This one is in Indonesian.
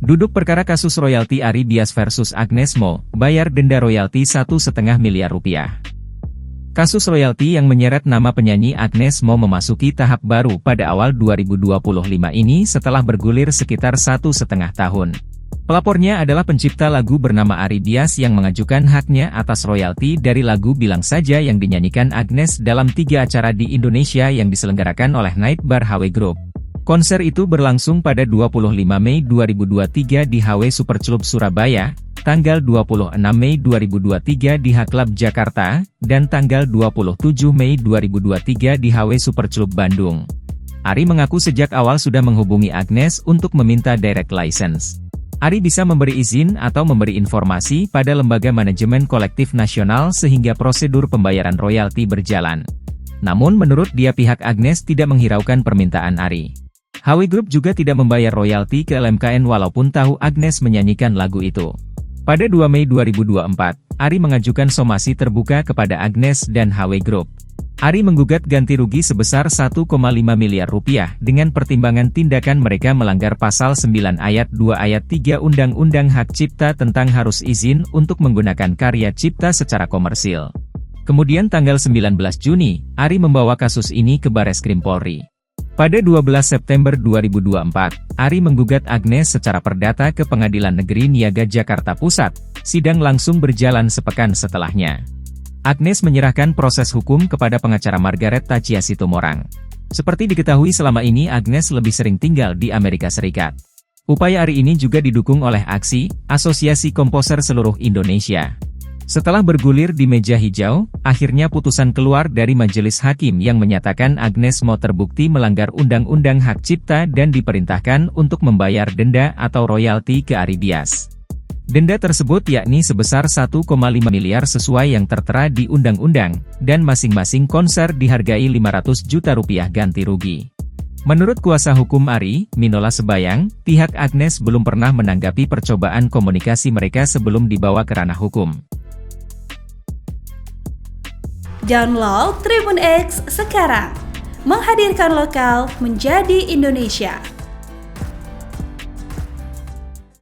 Duduk perkara kasus royalti Ari Bias versus Agnes Mo, bayar denda royalti 1,5 miliar rupiah. Kasus royalti yang menyeret nama penyanyi Agnes Mo memasuki tahap baru pada awal 2025 ini setelah bergulir sekitar 1,5 tahun. Pelapornya adalah pencipta lagu bernama Ari Bias yang mengajukan haknya atas royalti dari lagu Bilang Saja yang dinyanyikan Agnes dalam 3 acara di Indonesia yang diselenggarakan oleh Night Bar HW Group. Konser itu berlangsung pada 25 Mei 2023 di HW Super Club Surabaya, tanggal 26 Mei 2023 di H Club Jakarta, dan tanggal 27 Mei 2023 di HW Super Club Bandung. Ari mengaku sejak awal sudah menghubungi Agnes untuk meminta direct license. Ari bisa memberi izin atau memberi informasi pada lembaga manajemen kolektif nasional sehingga prosedur pembayaran royalti berjalan. Namun menurut dia pihak Agnes tidak menghiraukan permintaan Ari. HW Group juga tidak membayar royalti ke LMKN walaupun tahu Agnes menyanyikan lagu itu. Pada 2 Mei 2024, Ari mengajukan somasi terbuka kepada Agnes dan HW Group. Ari menggugat ganti rugi sebesar 1,5 miliar rupiah dengan pertimbangan tindakan mereka melanggar pasal 9 ayat 2 ayat 3 Undang-Undang Hak Cipta tentang harus izin untuk menggunakan karya cipta secara komersil. Kemudian tanggal 19 Juni, Ari membawa kasus ini ke Bareskrim Polri. Pada 12 September 2024, Ari menggugat Agnes secara perdata ke Pengadilan Negeri Niaga Jakarta Pusat. Sidang langsung berjalan sepekan setelahnya. Agnes menyerahkan proses hukum kepada pengacara Margaret Tachia Situmorang. Seperti diketahui selama ini Agnes lebih sering tinggal di Amerika Serikat. Upaya Ari ini juga didukung oleh AKSI, Asosiasi Komposer Seluruh Indonesia. Setelah bergulir di meja hijau, akhirnya putusan keluar dari majelis hakim yang menyatakan Agnes Mo terbukti melanggar Undang-Undang Hak Cipta dan diperintahkan untuk membayar denda atau royalti ke Ari Bias. Denda tersebut yakni sebesar 1,5 miliar sesuai yang tertera di undang-undang, dan masing-masing konser dihargai 500 juta rupiah ganti rugi. Menurut kuasa hukum Ari, Minola Sebayang, pihak Agnes belum pernah menanggapi percobaan komunikasi mereka sebelum dibawa ke ranah hukum. Download Tribun X sekarang, menghadirkan lokal menjadi Indonesia.